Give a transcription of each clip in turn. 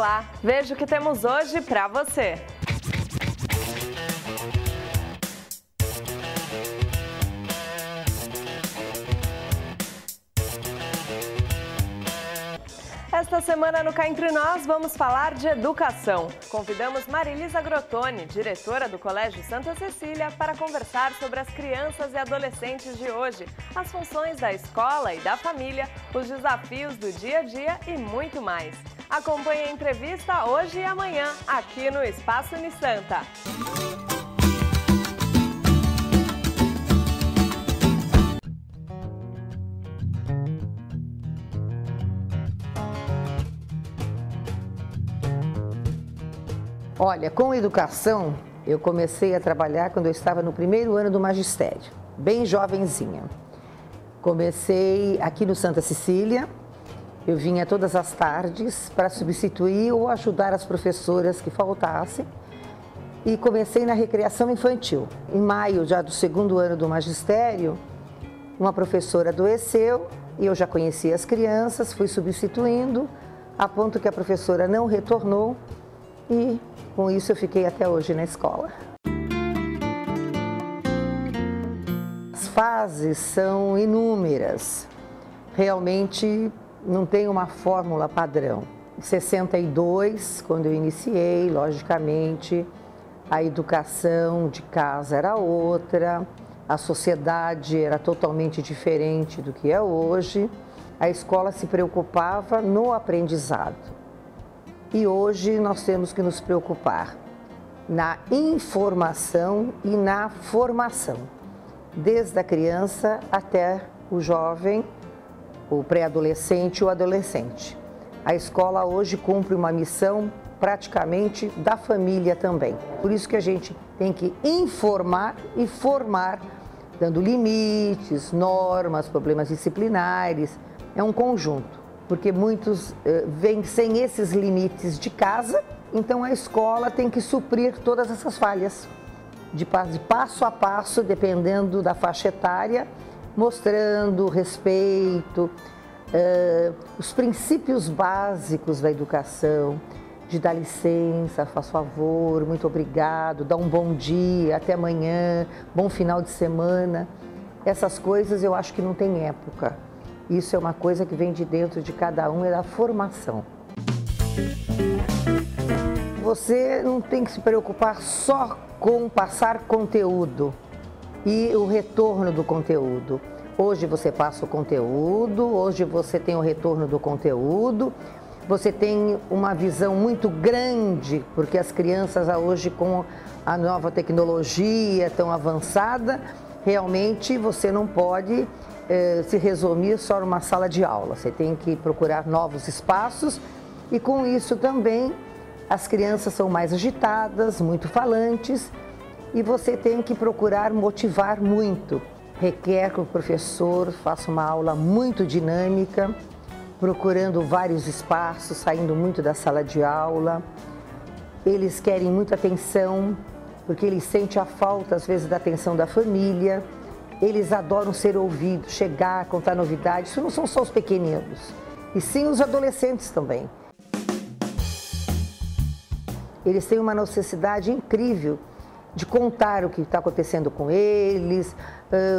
lá, veja o que temos hoje para você. Esta semana no Cá Entre Nós vamos falar de educação. Convidamos Marilisa Grotoni, diretora do Colégio Santa Cecília, para conversar sobre as crianças e adolescentes de hoje, as funções da escola e da família, os desafios do dia a dia e muito mais. Acompanhe a entrevista hoje e amanhã, aqui no Espaço Unisanta. Olha, com educação, eu comecei a trabalhar quando eu estava no primeiro ano do magistério, bem jovenzinha. Comecei aqui no Santa Cecília, eu vinha todas as tardes para substituir ou ajudar as professoras que faltassem. E comecei na recreação infantil. Em maio já do segundo ano do magistério, uma professora adoeceu e eu já conhecia as crianças, fui substituindo, a ponto que a professora não retornou. E com isso eu fiquei até hoje na escola. As fases são inúmeras. Realmente não tem uma fórmula padrão. Em 62, quando eu iniciei, logicamente, a educação de casa era outra, a sociedade era totalmente diferente do que é hoje. A escola se preocupava no aprendizado. E hoje nós temos que nos preocupar na informação e na formação, desde a criança até o jovem, o pré-adolescente e o adolescente. A escola hoje cumpre uma missão praticamente da família também. Por isso que a gente tem que informar e formar, dando limites, normas, problemas disciplinares, é um conjunto. Porque muitos vêm sem esses limites de casa, então a escola tem que suprir todas essas falhas, de passo a passo, dependendo da faixa etária, mostrando respeito, os princípios básicos da educação, de dar licença, faz favor, muito obrigado, dar um bom dia, até amanhã, bom final de semana. Essas coisas eu acho que não tem época. Isso é uma coisa que vem de dentro de cada um, é da formação. Você não tem que se preocupar só com passar conteúdo e o retorno do conteúdo. Hoje você passa o conteúdo, hoje você tem o retorno do conteúdo, você tem uma visão muito grande, porque as crianças hoje com a nova tecnologia tão avançada, realmente você não pode se resumir só numa sala de aula. Você tem que procurar novos espaços e com isso também as crianças são mais agitadas, muito falantes e você tem que procurar motivar muito. Requer que o professor faça uma aula muito dinâmica, procurando vários espaços, saindo muito da sala de aula. Eles querem muita atenção, porque eles sentem a falta às vezes da atenção da família. Eles adoram ser ouvidos, chegar, contar novidades. Isso não são só os pequeninos, e sim os adolescentes também. Eles têm uma necessidade incrível de contar o que está acontecendo com eles,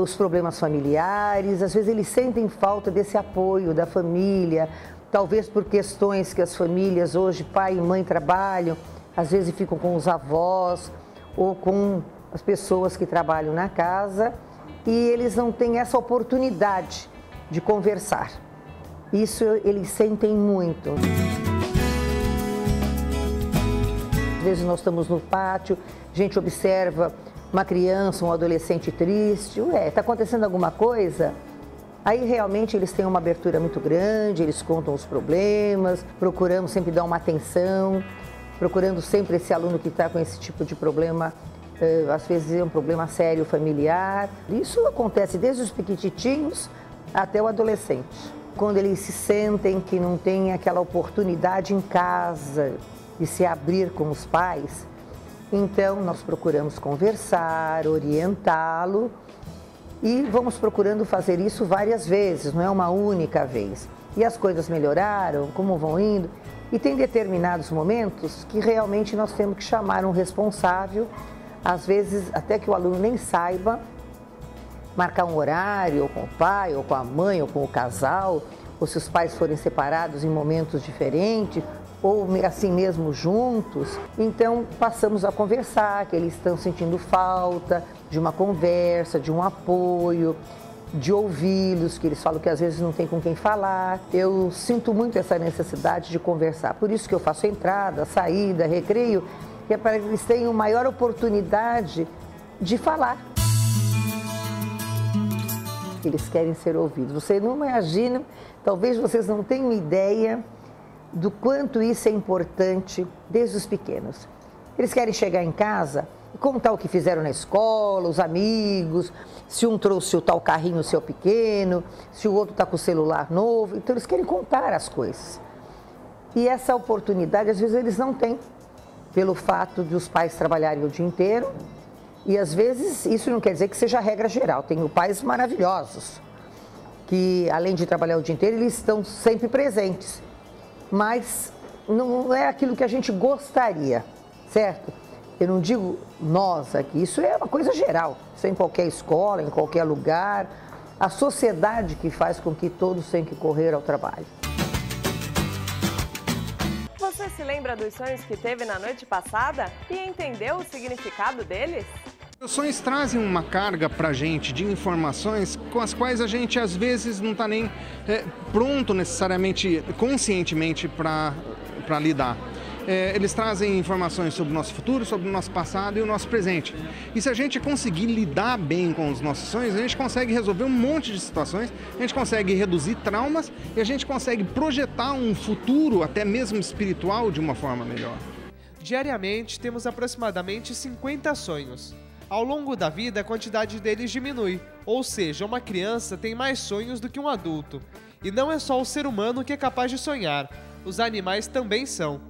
os problemas familiares. Às vezes eles sentem falta desse apoio da família, talvez por questões que as famílias hoje, pai e mãe trabalham, às vezes ficam com os avós ou com as pessoas que trabalham na casa. E eles não têm essa oportunidade de conversar. Isso eles sentem muito. Às vezes nós estamos no pátio, a gente observa uma criança, um adolescente triste. Está acontecendo alguma coisa? Aí realmente eles têm uma abertura muito grande, eles contam os problemas, procuramos sempre dar uma atenção, procurando sempre esse aluno que está com esse tipo de problema. Às vezes é um problema sério familiar. Isso acontece desde os pequititinhos até o adolescente. Quando eles se sentem que não tem aquela oportunidade em casa de se abrir com os pais, então nós procuramos conversar, orientá-lo e vamos procurando fazer isso várias vezes, não é uma única vez. E as coisas melhoraram, como vão indo? E tem determinados momentos que realmente nós temos que chamar um responsável, às vezes até que o aluno nem saiba, marcar um horário ou com o pai, ou com a mãe, ou com o casal, ou se os pais forem separados em momentos diferentes, ou assim mesmo juntos. Então passamos a conversar, que eles estão sentindo falta de uma conversa, de um apoio, de ouvi-los, que eles falam que às vezes não tem com quem falar. Eu sinto muito essa necessidade de conversar, por isso que eu faço entrada, saída, recreio, que é para que eles tenham maior oportunidade de falar. Eles querem ser ouvidos. Você não imagina, talvez vocês não tenham ideia do quanto isso é importante desde os pequenos. Eles querem chegar em casa e contar o que fizeram na escola, os amigos, se um trouxe o tal carrinho seu pequeno, se o outro está com o celular novo. Então eles querem contar as coisas. E essa oportunidade às vezes eles não têm, pelo fato de os pais trabalharem o dia inteiro. E às vezes isso não quer dizer que seja a regra geral. Tenho pais maravilhosos, que além de trabalhar o dia inteiro, eles estão sempre presentes. Mas não é aquilo que a gente gostaria, certo? Eu não digo nós aqui, isso é uma coisa geral. Isso é em qualquer escola, em qualquer lugar. A sociedade que faz com que todos tenham que correr ao trabalho. Você se lembra dos sonhos que teve na noite passada e entendeu o significado deles? Os sonhos trazem uma carga para a gente de informações com as quais a gente às vezes não está nem pronto necessariamente, conscientemente para lidar. Eles trazem informações sobre o nosso futuro, sobre o nosso passado e o nosso presente. E se a gente conseguir lidar bem com os nossos sonhos, a gente consegue resolver um monte de situações, a gente consegue reduzir traumas e a gente consegue projetar um futuro, até mesmo espiritual, de uma forma melhor. Diariamente temos aproximadamente 50 sonhos. Ao longo da vida, a quantidade deles diminui, ou seja, uma criança tem mais sonhos do que um adulto. E não é só o ser humano que é capaz de sonhar, os animais também são.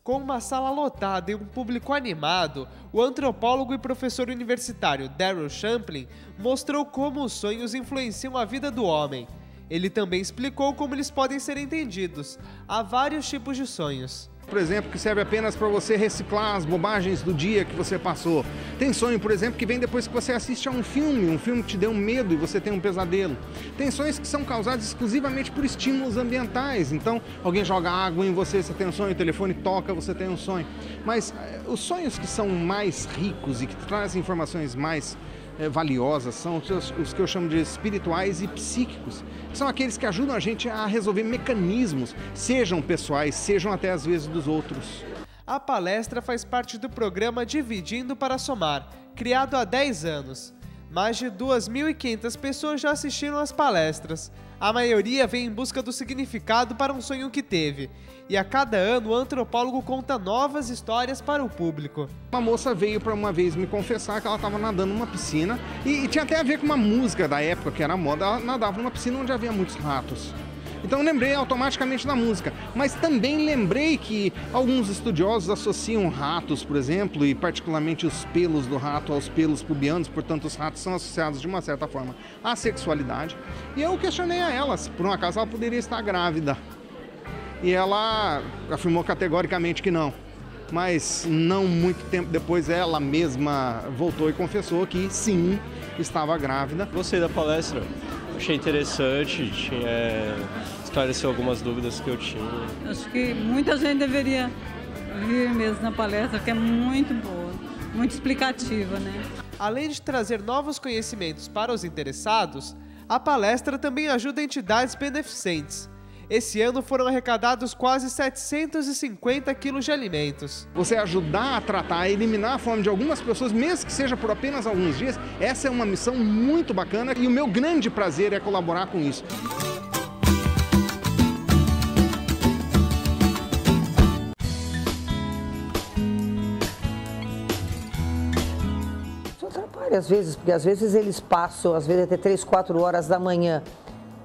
Com uma sala lotada e um público animado, o antropólogo e professor universitário Daryl Champlin mostrou como os sonhos influenciam a vida do homem. Ele também explicou como eles podem ser entendidos. Há vários tipos de sonhos. Por exemplo, que serve apenas para você reciclar as bobagens do dia que você passou. Tem sonho, por exemplo, que vem depois que você assiste a um filme que te deu medo e você tem um pesadelo. Tem sonhos que são causados exclusivamente por estímulos ambientais. Então, alguém joga água em você, você tem um sonho, o telefone toca, você tem um sonho. Mas os sonhos que são mais ricos e que trazem informações mais valiosas são os que eu chamo de espirituais e psíquicos. São aqueles que ajudam a gente a resolver mecanismos, sejam pessoais, sejam até às vezes dos outros. A palestra faz parte do programa Dividindo para Somar, criado há 10 anos. Mais de 2.500 pessoas já assistiram às palestras. A maioria vem em busca do significado para um sonho que teve. E a cada ano o antropólogo conta novas histórias para o público. Uma moça veio para uma vez me confessar que ela estava nadando numa piscina e tinha até a ver com uma música da época que era moda. Ela nadava numa piscina onde havia muitos ratos. Então eu lembrei automaticamente da música, mas também lembrei que alguns estudiosos associam ratos, por exemplo, e particularmente os pelos do rato aos pelos pubianos, portanto os ratos são associados de uma certa forma à sexualidade. E eu questionei a ela se por um acaso ela poderia estar grávida. E ela afirmou categoricamente que não. Mas não muito tempo depois ela mesma voltou e confessou que sim, estava grávida. Gostei da palestra, achei interessante, esclareceu algumas dúvidas que eu tinha. Acho que muita gente deveria vir mesmo na palestra, que é muito boa, muito explicativa, né? Além de trazer novos conhecimentos para os interessados, a palestra também ajuda entidades beneficentes. Esse ano foram arrecadados quase 750 quilos de alimentos. Você ajudar a tratar, a eliminar a fome de algumas pessoas, mesmo que seja por apenas alguns dias, essa é uma missão muito bacana e o meu grande prazer é colaborar com isso. Isso atrapalha às vezes, porque às vezes eles passam, às vezes até 3, 4 horas da manhã,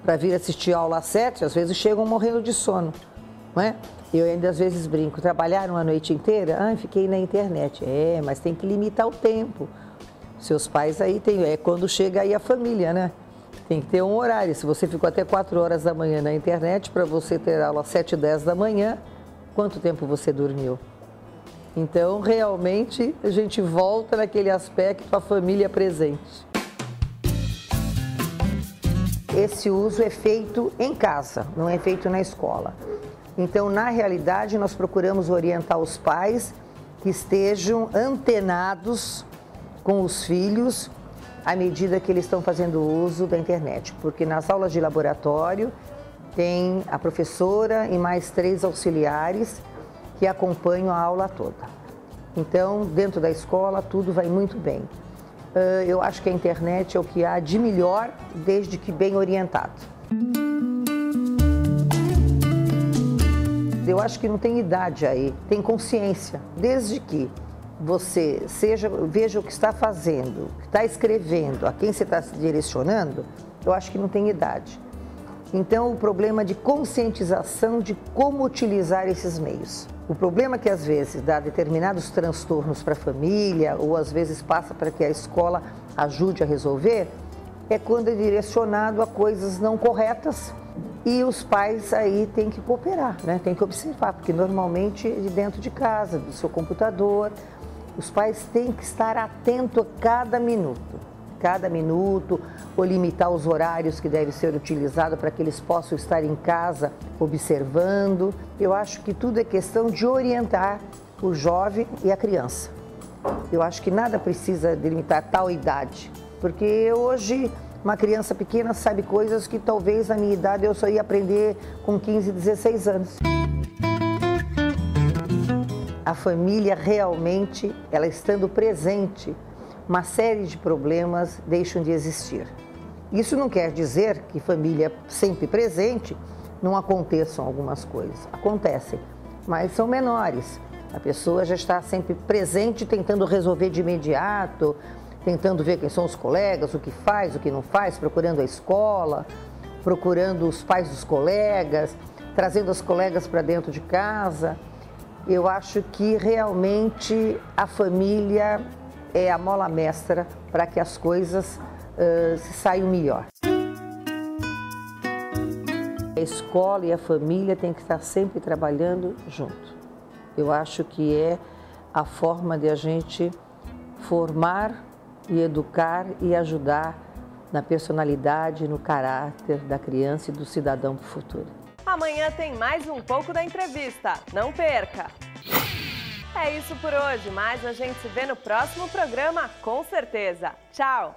para vir assistir a aula às 7, às vezes chegam morrendo de sono, não é? Eu ainda às vezes brinco, trabalharam a noite inteira? Fiquei na internet. Mas tem que limitar o tempo. Seus pais aí quando chega aí a família, né? Tem que ter um horário. Se você ficou até 4 horas da manhã na internet, para você ter aula às 7, 10 da manhã, quanto tempo você dormiu? Então, realmente, a gente volta naquele aspecto, a família presente. Esse uso é feito em casa, não é feito na escola. Então, na realidade, nós procuramos orientar os pais que estejam antenados com os filhos à medida que eles estão fazendo uso da internet. Porque nas aulas de laboratório tem a professora e mais 3 auxiliares que acompanham a aula toda. Então, dentro da escola, tudo vai muito bem. Eu acho que a internet é o que há de melhor, desde que bem orientado. Eu acho que não tem idade aí, tem consciência. Desde que você veja o que está fazendo, o que está escrevendo, a quem você está se direcionando, eu acho que não tem idade. Então, o problema de conscientização de como utilizar esses meios. O problema que às vezes dá determinados transtornos para a família, ou às vezes passa para que a escola ajude a resolver, é quando é direcionado a coisas não corretas. E os pais aí têm que cooperar, né? Tem que observar, porque normalmente de dentro de casa, do seu computador, os pais têm que estar atentos a cada minuto, ou limitar os horários que devem ser utilizados para que eles possam estar em casa observando. Eu acho que tudo é questão de orientar o jovem e a criança. Eu acho que nada precisa delimitar tal idade, porque hoje uma criança pequena sabe coisas que talvez na minha idade eu só ia aprender com 15, 16 anos. A família realmente, ela estando presente, uma série de problemas deixam de existir. Isso não quer dizer que família sempre presente não aconteçam algumas coisas. Acontecem, mas são menores. A pessoa já está sempre presente, tentando resolver de imediato, tentando ver quem são os colegas, o que faz, o que não faz, procurando a escola, procurando os pais dos colegas, trazendo os colegas para dentro de casa. Eu acho que realmente a família é a mola mestra para que as coisas saiam melhor. A escola e a família têm que estar sempre trabalhando junto. Eu acho que é a forma de a gente formar e educar e ajudar na personalidade, no caráter da criança e do cidadão do futuro. Amanhã tem mais um pouco da entrevista. Não perca! É isso por hoje, mas a gente se vê no próximo programa, com certeza. Tchau!